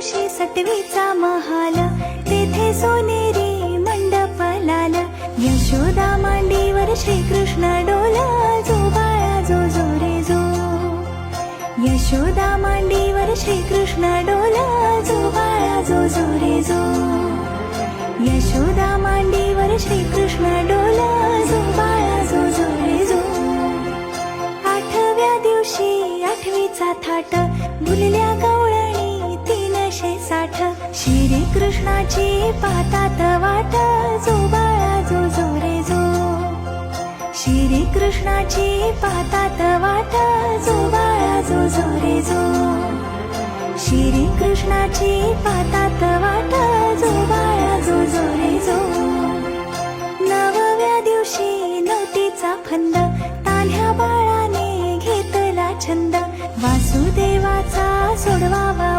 दिवशी सटवीचा महाल, तेथे सोनेरी मंडप लाल. यशोदा मांडीवर श्रीकृष्ण डोला, जो बाळा जो जो रे जो. यशोदा मांडीवर श्रीकृष्ण डोला, जो बाळा जो जो रे जो. यशोदा मांडीवर श्रीकृष्ण डोला, जो बाळा जो जो रे जो. आठव्या दिवशी आठवीचा थाट, भुलल्या गवळणी 360. श्रीकृष्णाची पाहतात वाट, जो बाळा जो जो रे जो. श्रीकृष्णाची पाहतात वाट, जो बाळा जो जो रे जो. श्रीकृष्णाची पाहतात वाट, जो बाळा जो जो रे जो. नवव्या दिवशी नवतीचा फंद, तान्ह्या बाळाने घेतला छंद. वासुदेवाचा सोडवावा